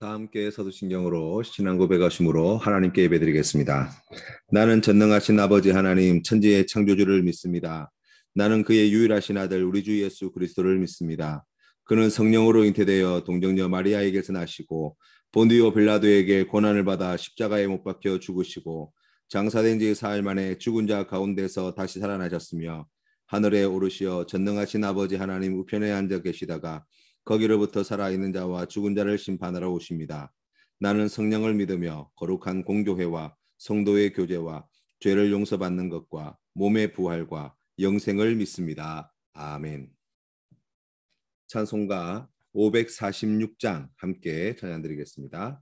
다 함께 사도신경으로 신앙 고백하심으로 하나님께 예배드리겠습니다. 나는 전능하신 아버지 하나님 천지의 창조주를 믿습니다. 나는 그의 유일하신 아들 우리 주 예수 그리스도를 믿습니다. 그는 성령으로 잉태되어 동정녀 마리아에게서 나시고 본디오 빌라도에게 고난을 받아 십자가에 못 박혀 죽으시고 장사된 지 사흘 만에 죽은 자 가운데서 다시 살아나셨으며 하늘에 오르시어 전능하신 아버지 하나님 우편에 앉아 계시다가 거기로부터 살아있는 자와 죽은 자를 심판하러 오십니다. 나는 성령을 믿으며 거룩한 공교회와 성도의 교제와 죄를 용서받는 것과 몸의 부활과 영생을 믿습니다. 아멘. 찬송가 546장 함께 찬양드리겠습니다.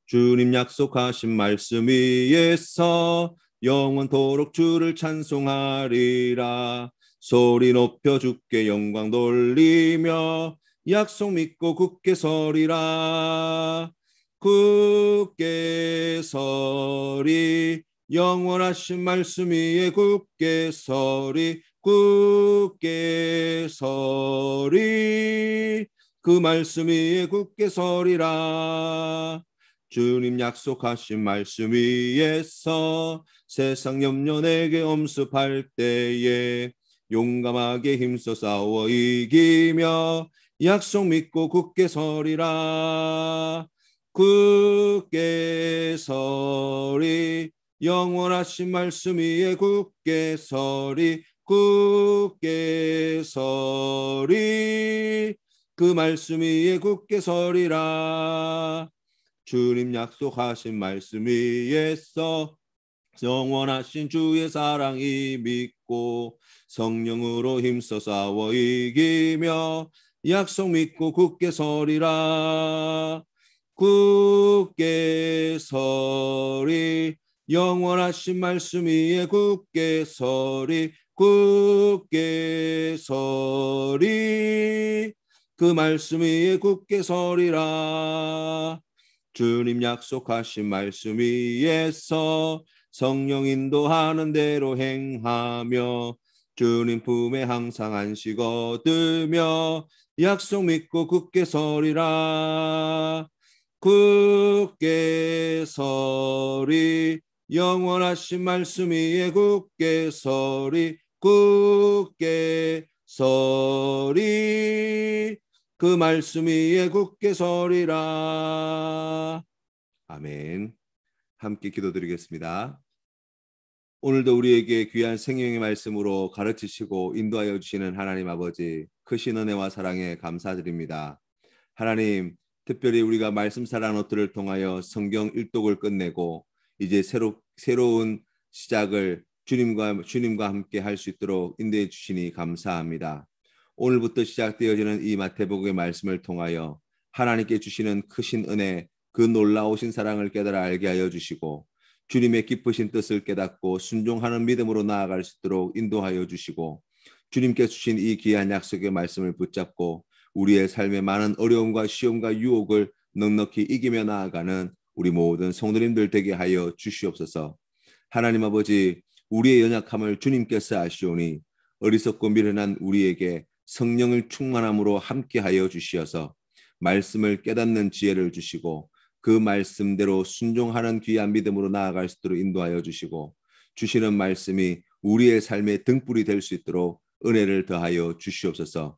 주님 약속하신 말씀 위에서 영원토록 주를 찬송하리라. 소리 높여 주께 영광 돌리며 약속 믿고 굳게 서리라. 굳게 서리 영원하신 말씀 위에 굳게 서리. 굳게 서리 그 말씀 위에 굳게 서리라. 주님 약속하신 말씀 위에서 세상 염려 내게 엄습할 때에 용감하게 힘써 싸워 이기며 약속 믿고 굳게 서리라. 굳게 서리 영원하신 말씀 위에 굳게 서리. 굳게 서리 그 말씀 위에 굳게 서리라. 주님 약속하신 말씀 위에서 영원하신 주의 사랑이 믿고 성령으로 힘써 싸워 이기며 약속 믿고 굳게 서리라. 굳게 서리 영원하신 말씀 위에 굳게 서리. 굳게 서리 그 말씀 위에 굳게 서리라. 주님 약속하신 말씀 위에서 성령 인도하는 대로 행하며 주님 품에 항상 안식 얻으며 약속 믿고 굳게 서리라. 굳게 서리 영원하신 말씀 위에 굳게 서리. 굳게 서리 그 말씀 위에 굳게 서리라. 아멘. 함께 기도드리겠습니다. 오늘도 우리에게 귀한 생명의 말씀으로 가르치시고 인도하여 주시는 하나님 아버지 크신 은혜와 사랑에 감사드립니다. 하나님, 특별히 우리가 말씀 사랑노트를 통하여 성경 일독을 끝내고 이제 새로운 시작을 주님과 함께 할 수 있도록 인도해 주시니 감사합니다. 오늘부터 시작되어지는 이 마태복음의 말씀을 통하여 하나님께 주시는 크신 은혜, 그 놀라우신 사랑을 깨달아 알게 하여 주시고 주님의 기쁘신 뜻을 깨닫고 순종하는 믿음으로 나아갈 수 있도록 인도하여 주시고 주님께 주신 이 귀한 약속의 말씀을 붙잡고 우리의 삶의 많은 어려움과 시험과 유혹을 넉넉히 이기며 나아가는 우리 모든 성도님들 되게 하여 주시옵소서. 하나님 아버지, 우리의 연약함을 주님께서 아시오니 어리석고 미련한 우리에게 성령을 충만함으로 함께하여 주시어서 말씀을 깨닫는 지혜를 주시고 그 말씀대로 순종하는 귀한 믿음으로 나아갈 수 있도록 인도하여 주시고 주시는 말씀이 우리의 삶의 등불이 될 수 있도록 은혜를 더하여 주시옵소서.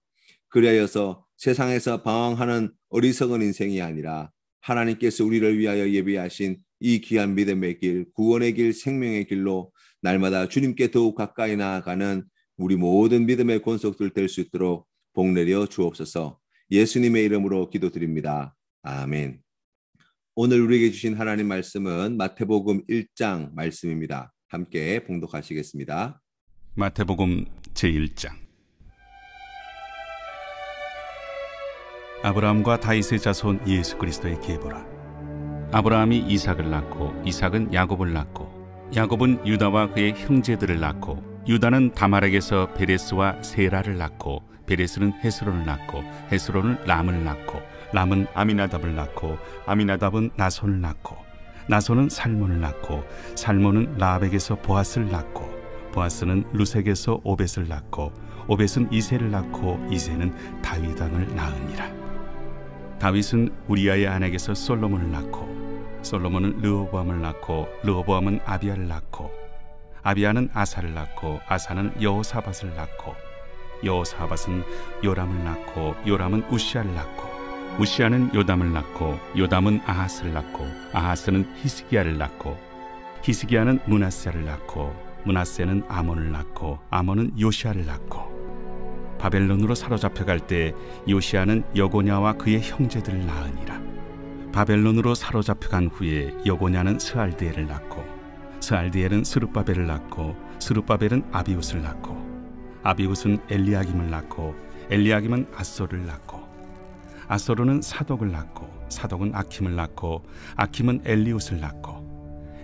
그리하여서 세상에서 방황하는 어리석은 인생이 아니라 하나님께서 우리를 위하여 예비하신 이 귀한 믿음의 길, 구원의 길, 생명의 길로 날마다 주님께 더욱 가까이 나아가는 우리 모든 믿음의 권속들 될 수 있도록 복내려 주옵소서. 예수님의 이름으로 기도드립니다. 아멘. 오늘 우리에게 주신 하나님 말씀은 마태복음 1장 말씀입니다. 함께 봉독하시겠습니다. 마태복음 제1장. 아브라함과 다윗의 자손 예수 그리스도의 계보라. 아브라함이 이삭을 낳고 이삭은 야곱을 낳고 야곱은 유다와 그의 형제들을 낳고 유다는 다말에게서 베레스와 세라를 낳고 베레스는 헤스론을 낳고 헤스론은 람을 낳고 람은 아미나답을 낳고 아미나답은 나손을 낳고 나손은 살몬을 낳고 살몬은 라합에게서 보아스를 낳고 보아스는 루색에서 오벳을 낳고 오벳은 이새를 낳고 이새는 다윗 왕을 낳으니라. 다윗은 우리아의 아내에게서 솔로몬을 낳고 솔로몬은 르호보암을 낳고 르호보암은 아비야를 낳고 아비야는 아사를 낳고 아사는 여호사밧을 낳고 여호사밧은 요람을 낳고 요람은 우시아를 낳고 우시아는 요담을 낳고 요담은 아하스를 낳고 아하스는 히스기야를 낳고 히스기야는 므낫세를 낳고 므낫세는 아몬을 낳고 아몬은 요시아를 낳고 바벨론으로 사로잡혀갈 때 요시아는 여고냐와 그의 형제들을 낳으니라. 바벨론으로 사로잡혀간 후에 여고냐는 스알디엘을 낳고 스알디엘은 스룹바벨을 낳고 스룹바벨은 아비웃을 낳고 아비웃은 엘리야김을 낳고 엘리야김은 아소를 낳고 아소르는 사독을 낳고 사독은 아킴을 낳고 아킴은 엘리웃을 낳고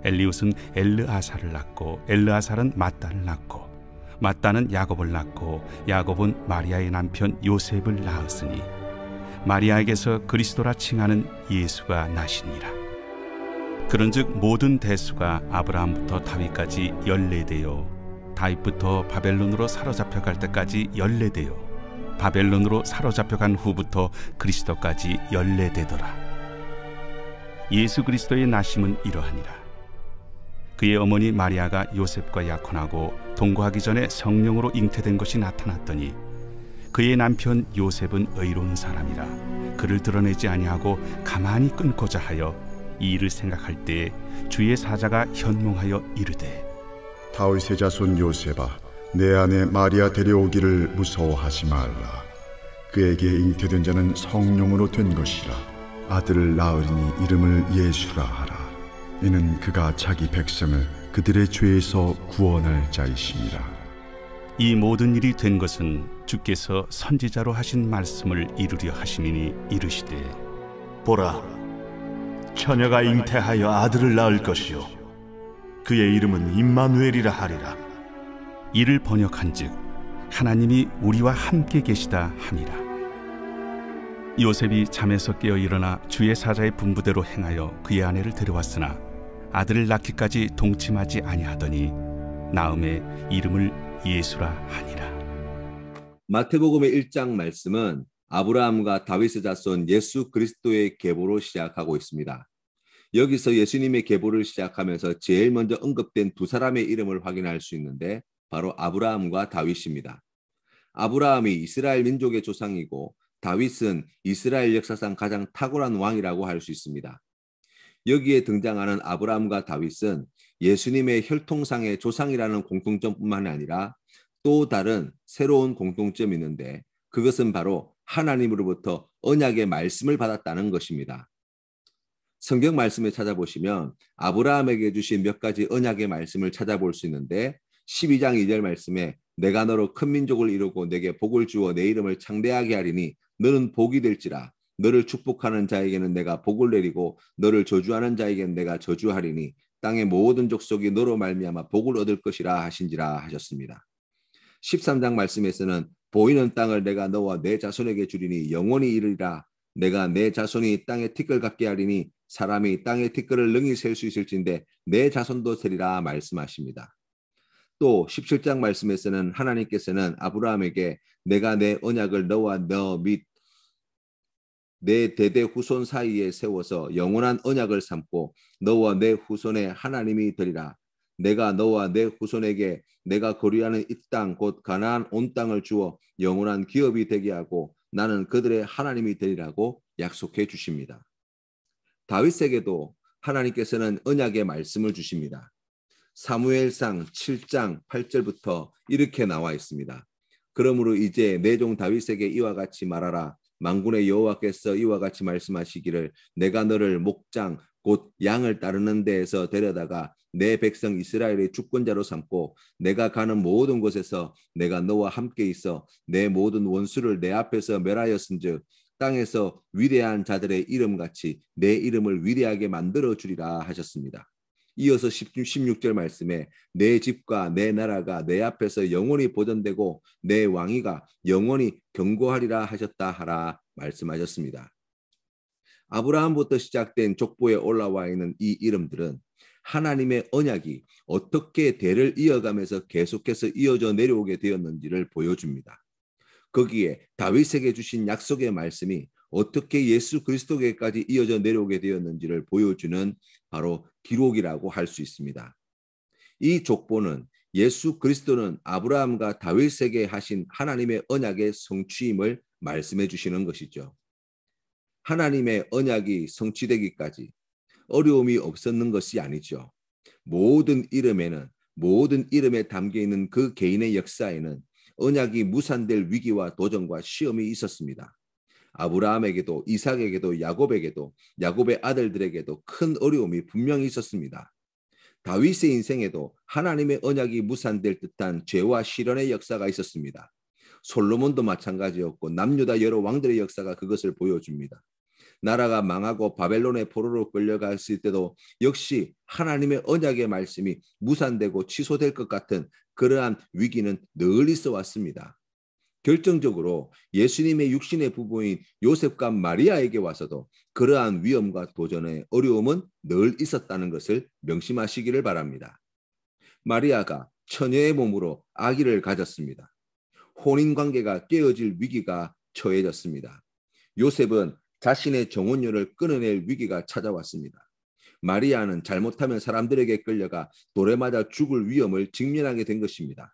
엘리웃은 엘르아사를 낳고 엘르아살은 mat단을 낳고 mat단은 야곱을 낳고 야곱은 마리아의 남편 요셉을 낳았으니 마리아에게서 그리스도라 칭하는 예수가 나시니라. 그런즉 모든 대수가 아브라함부터 다윗까지 14대요 다윗부터 바벨론으로 사로잡혀갈 때까지 14대요 바벨론으로 사로잡혀간 후부터 그리스도까지 14대더라. 예수 그리스도의 나심은 이러하니라. 그의 어머니 마리아가 요셉과 약혼하고 동거하기 전에 성령으로 잉태된 것이 나타났더니 그의 남편 요셉은 의로운 사람이라 그를 드러내지 아니하고 가만히 끊고자 하여 이 일을 생각할 때에 주의 사자가 현몽하여 이르되 다윗의 자손 요셉아 내 아내 마리아 데려오기를 무서워하지 말라. 그에게 잉태된 자는 성령으로 된 것이라. 아들을 낳으리니 이름을 예수라 하라. 이는 그가 자기 백성을 그들의 죄에서 구원할 자이심이라. 이 모든 일이 된 것은 주께서 선지자로 하신 말씀을 이루려 하심이니 이르시되 보라, 처녀가 잉태하여 아들을 낳을 것이요 그의 이름은 임마누엘이라 하리라. 이를 번역한즉 하나님이 우리와 함께 계시다 함이라. 요셉이 잠에서 깨어 일어나 주의 사자의 분부대로 행하여 그의 아내를 데려왔으나 아들을 낳기까지 동침하지 아니하더니 나음에 이름을 예수라 하니라. 마태복음의 1장 말씀은 아브라함과 다윗의 자손 예수 그리스도의 계보로 시작하고 있습니다. 여기서 예수님의 계보를 시작하면서 제일 먼저 언급된 두 사람의 이름을 확인할 수 있는데 바로 아브라함과 다윗입니다. 아브라함이 이스라엘 민족의 조상이고 다윗은 이스라엘 역사상 가장 탁월한 왕이라고 할 수 있습니다. 여기에 등장하는 아브라함과 다윗은 예수님의 혈통상의 조상이라는 공통점뿐만 아니라 또 다른 새로운 공통점이 있는데 그것은 바로 하나님으로부터 언약의 말씀을 받았다는 것입니다. 성경 말씀에 찾아보시면 아브라함에게 주신 몇 가지 언약의 말씀을 찾아볼 수 있는데 12장 2절 말씀에 내가 너로 큰 민족을 이루고 내게 복을 주어 내 이름을 창대하게 하리니 너는 복이 될지라. 너를 축복하는 자에게는 내가 복을 내리고 너를 저주하는 자에게는 내가 저주하리니 땅의 모든 족속이 너로 말미암아 복을 얻을 것이라 하신지라 하셨습니다. 13장 말씀에서는 보이는 땅을 내가 너와 내 자손에게 주리니 영원히 이르리라. 내가 내 자손이 땅의 티끌 같게 하리니 사람이 땅의 티끌을 능히 셀 수 있을진데 내 자손도 세리라 말씀하십니다. 또 17장 말씀에서는 하나님께서는 아브라함에게 내가 내 언약을 너와 너 및 내 대대 후손 사이에 세워서 영원한 언약을 삼고 너와 내 후손의 하나님이 되리라. 내가 너와 내 후손에게 내가 거류하는 이 땅 곧 가나안 온 땅을 주어 영원한 기업이 되게 하고 나는 그들의 하나님이 되리라고 약속해 주십니다. 다윗에게도 하나님께서는 언약의 말씀을 주십니다. 사무엘상 7장 8절부터 이렇게 나와 있습니다. 그러므로 이제 내 종 다윗에게 이와 같이 말하라. 만군의 여호와께서 이와 같이 말씀하시기를 내가 너를 목장 곧 양을 따르는 데에서 데려다가 내 백성 이스라엘의 주권자로 삼고 내가 가는 모든 곳에서 내가 너와 함께 있어 내 모든 원수를 내 앞에서 멸하였은즉 땅에서 위대한 자들의 이름같이 내 이름을 위대하게 만들어 주리라 하셨습니다. 이어서 16절 말씀에 내 집과 내 나라가 내 앞에서 영원히 보존되고 내 왕위가 영원히 견고하리라 하셨다 하라 말씀하셨습니다. 아브라함부터 시작된 족보에 올라와 있는 이 이름들은 하나님의 언약이 어떻게 대를 이어가면서 계속해서 이어져 내려오게 되었는지를 보여줍니다. 거기에 다윗에게 주신 약속의 말씀이 어떻게 예수 그리스도에게까지 이어져 내려오게 되었는지를 보여주는 바로 기록이라고 할 수 있습니다. 이 족보는 예수 그리스도는 아브라함과 다윗에게 하신 하나님의 언약의 성취임을 말씀해 주시는 것이죠. 하나님의 언약이 성취되기까지 어려움이 없었는 것이 아니죠. 모든 이름에 담겨 있는 그 개인의 역사에는 언약이 무산될 위기와 도전과 시험이 있었습니다. 아브라함에게도 이삭에게도 야곱에게도 야곱의 아들들에게도 큰 어려움이 분명히 있었습니다. 다윗의 인생에도 하나님의 언약이 무산될 듯한 죄와 시련의 역사가 있었습니다. 솔로몬도 마찬가지였고 남유다 여러 왕들의 역사가 그것을 보여줍니다. 나라가 망하고 바벨론의 포로로 끌려갔을 때도 역시 하나님의 언약의 말씀이 무산되고 취소될 것 같은 그러한 위기는 늘 있어 왔습니다. 결정적으로 예수님의 육신의 부부인 요셉과 마리아에게 와서도 그러한 위험과 도전의 어려움은 늘 있었다는 것을 명심하시기를 바랍니다. 마리아가 처녀의 몸으로 아기를 가졌습니다. 혼인관계가 깨어질 위기가 처해졌습니다. 요셉은 자신의 정혼녀를 끊어낼 위기가 찾아왔습니다. 마리아는 잘못하면 사람들에게 끌려가 돌에 맞아 죽을 위험을 직면하게 된 것입니다.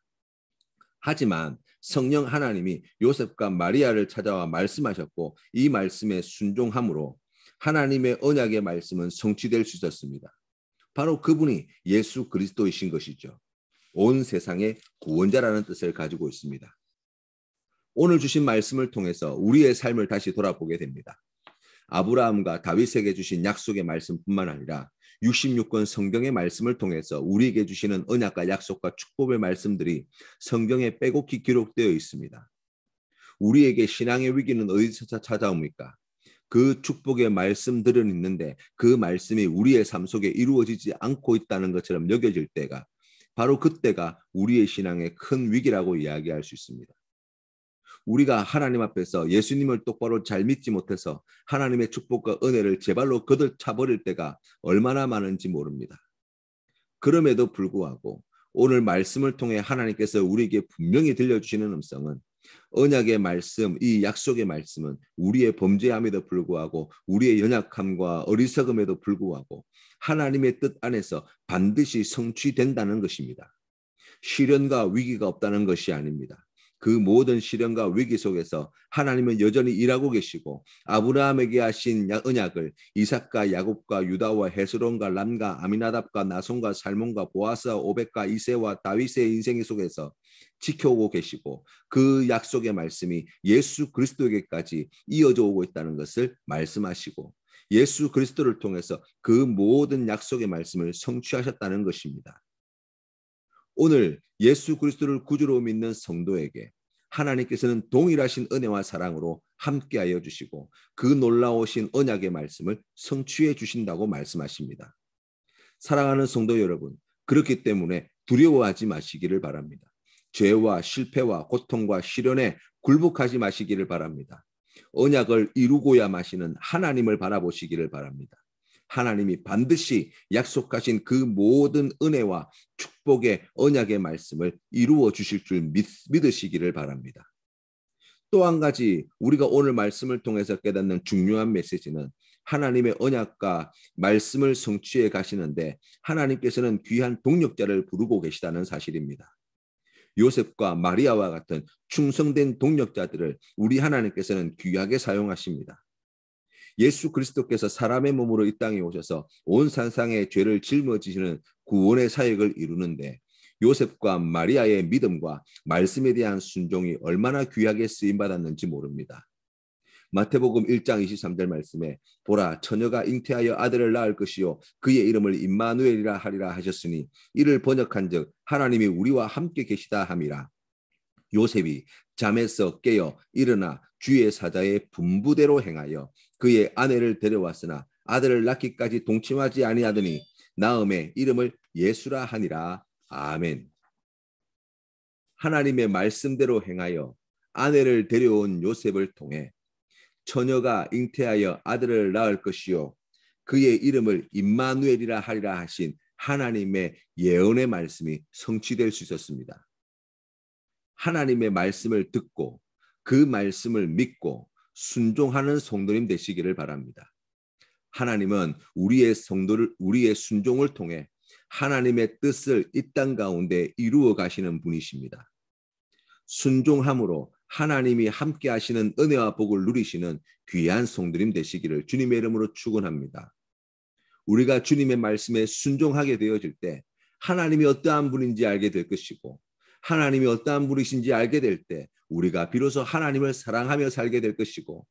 하지만 성령 하나님이 요셉과 마리아를 찾아와 말씀하셨고 이 말씀에 순종함으로 하나님의 언약의 말씀은 성취될 수 있었습니다. 바로 그분이 예수 그리스도이신 것이죠. 온 세상의 구원자라는 뜻을 가지고 있습니다. 오늘 주신 말씀을 통해서 우리의 삶을 다시 돌아보게 됩니다. 아브라함과 다윗에게 주신 약속의 말씀뿐만 아니라 66권 성경의 말씀을 통해서 우리에게 주시는 언약과 약속과 축복의 말씀들이 성경에 빼곡히 기록되어 있습니다. 우리에게 신앙의 위기는 어디서 찾아옵니까? 그 축복의 말씀들은 있는데 그 말씀이 우리의 삶 속에 이루어지지 않고 있다는 것처럼 여겨질 때가 바로 그때가 우리의 신앙의 큰 위기라고 이야기할 수 있습니다. 우리가 하나님 앞에서 예수님을 똑바로 잘 믿지 못해서 하나님의 축복과 은혜를 제 발로 걷어차버릴 때가 얼마나 많은지 모릅니다. 그럼에도 불구하고 오늘 말씀을 통해 하나님께서 우리에게 분명히 들려주시는 음성은 언약의 말씀, 이 약속의 말씀은 우리의 범죄함에도 불구하고 우리의 연약함과 어리석음에도 불구하고 하나님의 뜻 안에서 반드시 성취된다는 것입니다. 시련과 위기가 없다는 것이 아닙니다. 그 모든 시련과 위기 속에서 하나님은 여전히 일하고 계시고 아브라함에게 하신 언약을 이삭과 야곱과 유다와 헤스론과 람과 아미나답과 나손과 살몬과 보아스와 오벳과 이새와 다윗의 인생 속에서 지켜오고 계시고 그 약속의 말씀이 예수 그리스도에게까지 이어져 오고 있다는 것을 말씀하시고 예수 그리스도를 통해서 그 모든 약속의 말씀을 성취하셨다는 것입니다. 오늘 예수 그리스도를 구주로 믿는 성도에게 하나님께서는 동일하신 은혜와 사랑으로 함께하여 주시고 그 놀라우신 언약의 말씀을 성취해 주신다고 말씀하십니다. 사랑하는 성도 여러분, 그렇기 때문에 두려워하지 마시기를 바랍니다. 죄와 실패와 고통과 시련에 굴복하지 마시기를 바랍니다. 언약을 이루고야 마시는 하나님을 바라보시기를 바랍니다. 하나님이 반드시 약속하신 그 모든 은혜와 축복의 언약의 말씀을 이루어 주실 줄 믿으시기를 바랍니다. 또 한 가지 우리가 오늘 말씀을 통해서 깨닫는 중요한 메시지는 하나님의 언약과 말씀을 성취해 가시는데 하나님께서는 귀한 동력자를 부르고 계시다는 사실입니다. 요셉과 마리아와 같은 충성된 동력자들을 우리 하나님께서는 귀하게 사용하십니다. 예수 그리스도께서 사람의 몸으로 이 땅에 오셔서 온 산상의 죄를 짊어지시는 구원의 사역을 이루는데 요셉과 마리아의 믿음과 말씀에 대한 순종이 얼마나 귀하게 쓰임받았는지 모릅니다. 마태복음 1장 23절 말씀에 보라 처녀가 잉태하여 아들을 낳을 것이요 그의 이름을 임마누엘이라 하리라 하셨으니 이를 번역한즉 하나님이 우리와 함께 계시다 함이라. 요셉이 잠에서 깨어 일어나 주의 사자의 분부대로 행하여 그의 아내를 데려왔으나 아들을 낳기까지 동침하지 아니하더니 나음의 이름을 예수라 하니라. 아멘. 하나님의 말씀대로 행하여 아내를 데려온 요셉을 통해 처녀가 잉태하여 아들을 낳을 것이요 그의 이름을 임마누엘이라 하리라 하신 하나님의 예언의 말씀이 성취될 수 있었습니다. 하나님의 말씀을 듣고 그 말씀을 믿고 순종하는 성도님 되시기를 바랍니다. 하나님은 우리의 순종을 통해 하나님의 뜻을 이 땅 가운데 이루어 가시는 분이십니다. 순종함으로 하나님이 함께 하시는 은혜와 복을 누리시는 귀한 성도님 되시기를 주님의 이름으로 축원합니다. 우리가 주님의 말씀에 순종하게 되어질 때 하나님이 어떠한 분인지 알게 될 것이고, 하나님이 어떠한 분이신지 알게 될 때 우리가 비로소 하나님을 사랑하며 살게 될 것이고,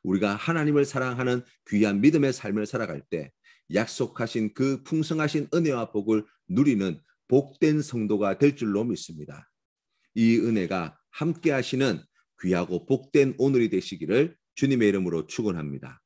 우리가 하나님을 사랑하는 귀한 믿음의 삶을 살아갈 때 약속하신 그 풍성하신 은혜와 복을 누리는 복된 성도가 될 줄로 믿습니다. 이 은혜가 함께 하시는 귀하고 복된 오늘이 되시기를 주님의 이름으로 축원합니다.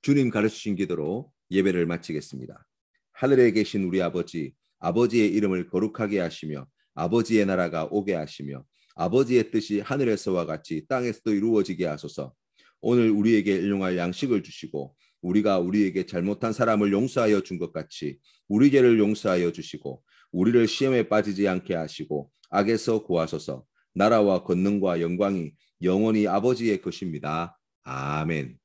주님 가르치신 기도로 예배를 마치겠습니다. 하늘에 계신 우리 아버지, 아버지의 이름을 거룩하게 하시며 아버지의 나라가 오게 하시며 아버지의 뜻이 하늘에서와 같이 땅에서도 이루어지게 하소서. 오늘 우리에게 일용할 양식을 주시고 우리가 우리에게 잘못한 사람을 용서하여 준 것 같이 우리 죄를 용서하여 주시고 우리를 시험에 빠지지 않게 하시고 악에서 구하소서. 나라와 권능과 영광이 영원히 아버지의 것입니다. 아멘.